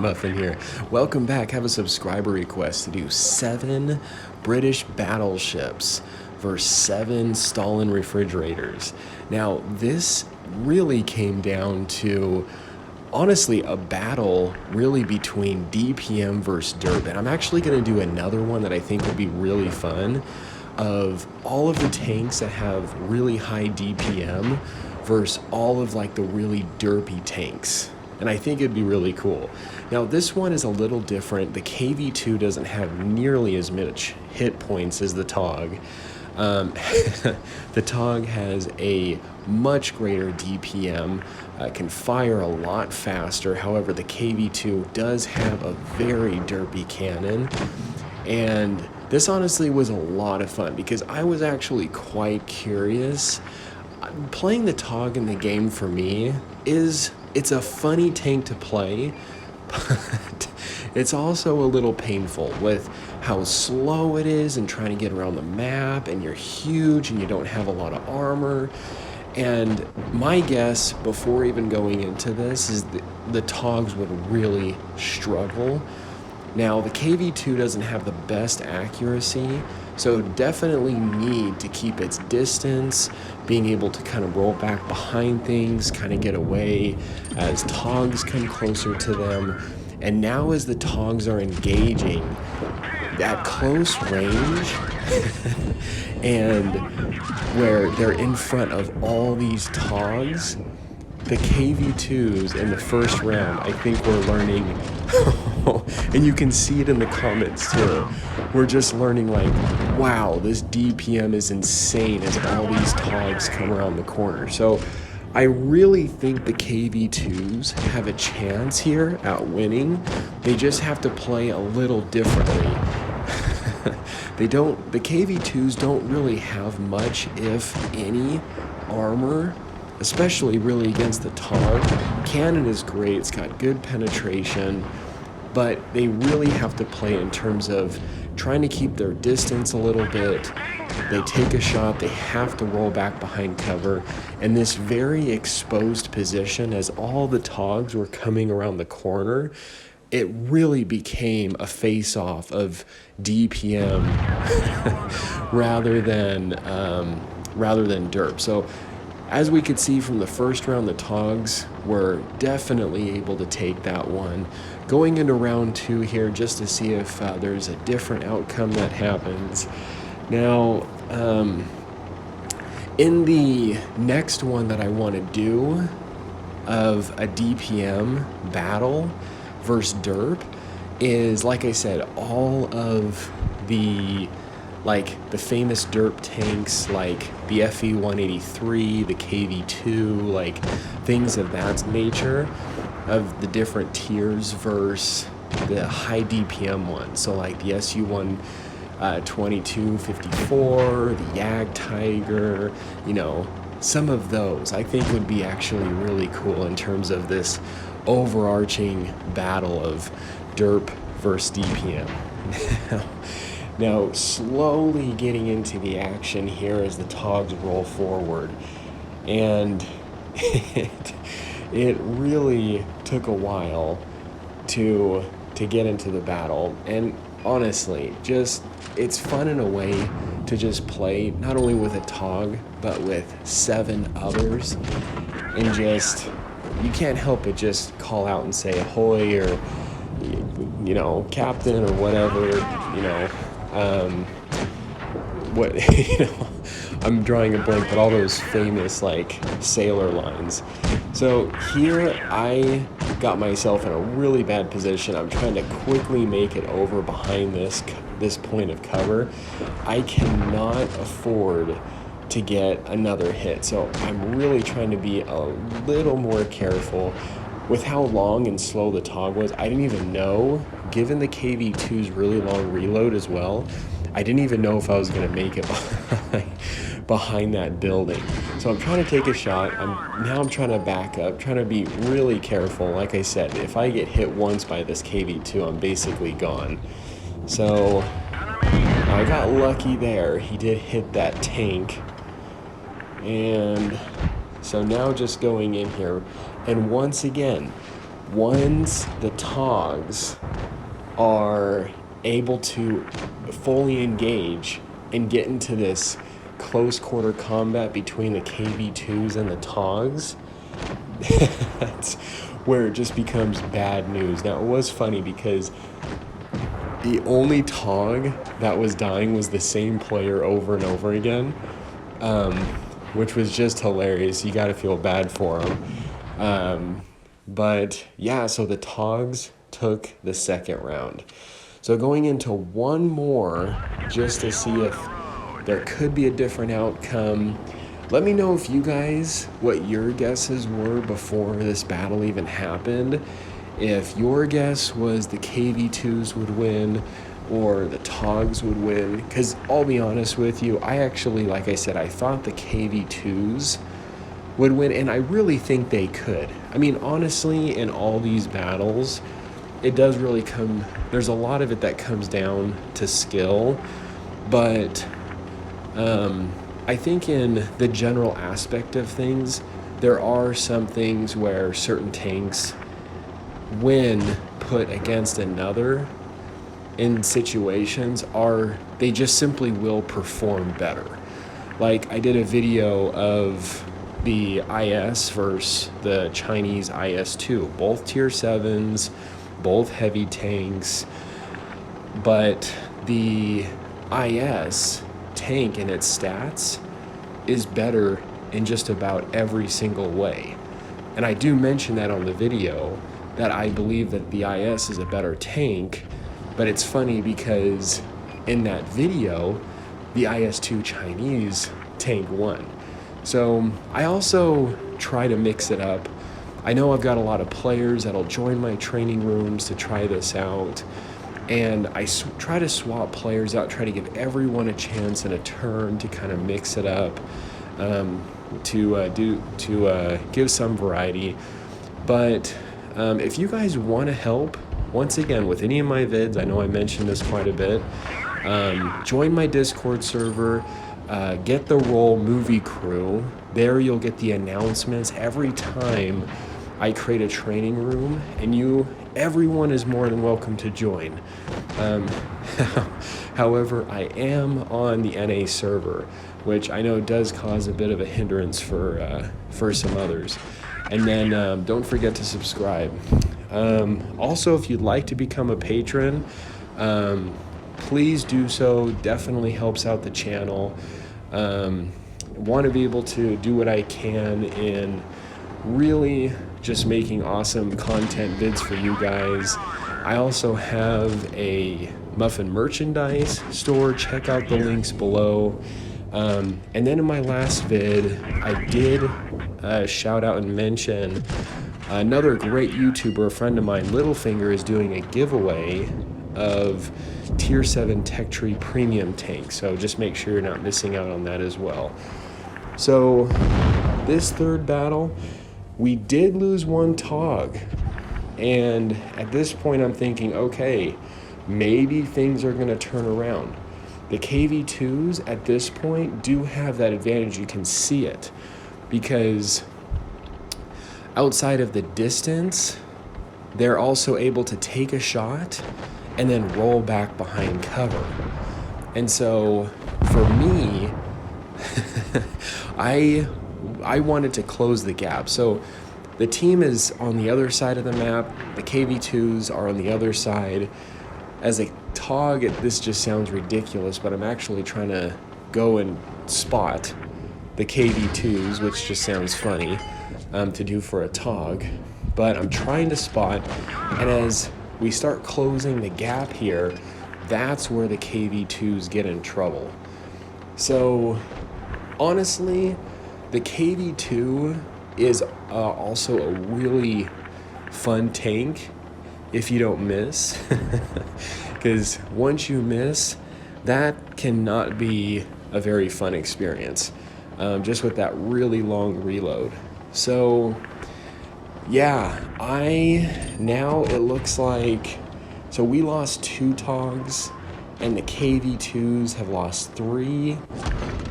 Muffin here. Welcome back. I have a subscriber request to do 7 British battleships versus 7 Stalin refrigerators. Now, this really came down to, honestly, a battle really between DPM versus derp. And I'm actually going to do another one that I think would be really fun of all of the tanks that have really high DPM versus all of like the really derpy tanks. And I think it'd be really cool. Now this one is a little different. The KV2 doesn't have nearly as much hit points as the TOG. The TOG has a much greater DPM, can fire a lot faster. However, the KV2 does have a very derpy cannon. And this honestly was a lot of fun because I was actually quite curious. Playing the TOG in the game for me it's a funny tank to play, but it's also a little painful with how slow it is and trying to get around the map, and you're huge and you don't have a lot of armor. And my guess before even going into this is the TOGs would really struggle. Now the KV2 doesn't have the best accuracy, so definitely need to keep its distance, being able to kind of roll back behind things, kind of get away as TOGs come closer to them. And now as the TOGs are engaging at close range and where they're in front of all these TOGs, the KV2s in the first round, I think we're learning, and you can see it in the comments too, we're just learning like, wow, this DPM is insane as all these TOGs come around the corner. So I really think the KV2s have a chance here at winning. They just have to play a little differently. The KV2s don't really have much, if any, armor, especially really against the TOG. Cannon is great, it's got good penetration, but they really have to play in terms of trying to keep their distance a little bit. They take a shot, they have to roll back behind cover, and this very exposed position as all the TOGs were coming around the corner, it really became a face-off of DPM rather than derp. So as we could see from the first round, the TOGs were definitely able to take that one. Going into round 2 here, just to see if there's a different outcome that happens. Now, in the next one that I want to do of a DPM battle versus derp is, like I said, all of the famous derp tanks like the FE-183, the KV2, like things of that nature, of the different tiers versus the high DPM ones. So like the SU-122-54, the Jag Tiger, some of those I think would be actually really cool in terms of this overarching battle of derp versus DPM. Now, slowly getting into the action here as the TOGs roll forward, and it really took a while to get into the battle. And honestly, it's fun in a way to just play not only with a TOG but with 7 others, and you can't help but just call out and say ahoy, or captain, or whatever, I'm drawing a blank, but all those famous like sailor lines. So here I got myself in a really bad position. I'm trying to quickly make it over behind this point of cover. I cannot afford to get another hit, so I'm really trying to be a little more careful. With how long and slow the TOG was, I didn't even know, given the KV2's really long reload as well, I didn't even know if I was going to make it behind that building. So I'm trying to take a shot. I'm trying to back up, trying to be really careful. Like I said, if I get hit once by this KV2, I'm basically gone. So I got lucky there. He did hit that tank. And so now just going in here, and once again, once the TOGs are able to fully engage and get into this close quarter combat between the KV2s and the TOGs, that's where it just becomes bad news. Now, it was funny because the only TOG that was dying was the same player over and over again, which was just hilarious. You got to feel bad for him. But yeah, so the TOGs took the second round. So going into one more just to see if there could be a different outcome. Let me know if you guys, what your guesses were before this battle even happened. If your guess was the KV2s would win or the TOGs would win. Because I'll be honest with you, I actually, like I said, I thought the KV2s would win, and I really think they could. I mean, honestly, in all these battles, it does really come, there's a lot of it that comes down to skill, but I think in the general aspect of things, there are some things where certain tanks, when put against another in situations, they just simply will perform better. Like, I did a video of the IS versus the Chinese IS-2, both tier 7s, both heavy tanks, but the IS tank in its stats is better in just about every single way. And I do mention that on the video, that I believe that the IS is a better tank, but it's funny because in that video, the IS-2 Chinese tank won. So I also try to mix it up. I know I've got a lot of players that'll join my training rooms to try this out, and I try to swap players out, try to give everyone a chance and a turn to kind of mix it up, to give some variety. But if you guys want to help, once again, with any of my vids, I know I mentioned this quite a bit, join my Discord server, get the Roll Movie Crew. There you'll get the announcements every time I create a training room, and everyone is more than welcome to join. However, I am on the NA server, which I know does cause a bit of a hindrance for some others. And then don't forget to subscribe. Also, if you'd like to become a patron, please do so. Definitely helps out the channel. Want to be able to do what I can in really just making awesome content vids for you guys. I also have a Muffin merchandise store. Check out the links below. And then in my last vid, I did shout out and mention another great YouTuber, a friend of mine, Littlefinger, is doing a giveaway of Tier 7 Tech Tree Premium tank. So just make sure you're not missing out on that as well. So this third battle, we did lose one TOG. And at this point I'm thinking, okay, maybe things are going to turn around. The KV2s at this point do have that advantage. You can see it because outside of the distance, they're also able to take a shot and then roll back behind cover. And so for me, I wanted to close the gap. So the team is on the other side of the map. The KV2s are on the other side. As a TOG, this just sounds ridiculous, but I'm actually trying to go and spot the KV2s, which just sounds funny to do for a TOG. But I'm trying to spot, and as we start closing the gap here, that's where the KV2s get in trouble. So honestly, the KV2 is also a really fun tank if you don't miss, because once you miss, that cannot be a very fun experience, just with that really long reload. So yeah, now it looks like, so we lost 2 TOGs and the KV2s have lost 3,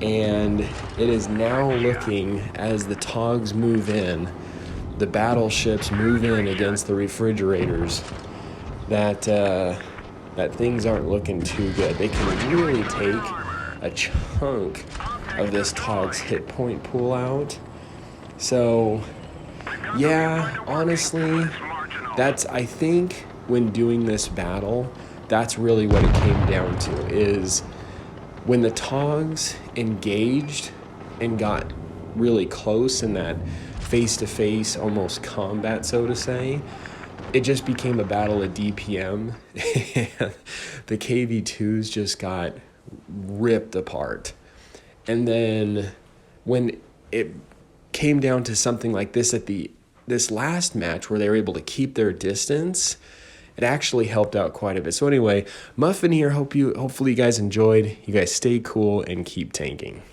and it is now looking, as the TOGs move in, the battleships move in against the refrigerators, that things aren't looking too good. They can really take a chunk of this TOG's hit point pool out. So yeah, honestly, I think when doing this battle, that's really what it came down to, is when the TOGs engaged and got really close in that face-to-face almost combat, so to say, it just became a battle of DPM. And the KV2s just got ripped apart. And then when it came down to something like this this last match where they were able to keep their distance, it actually helped out quite a bit. So anyway, Muffin here. Hopefully you guys enjoyed. You guys stay cool and keep tanking.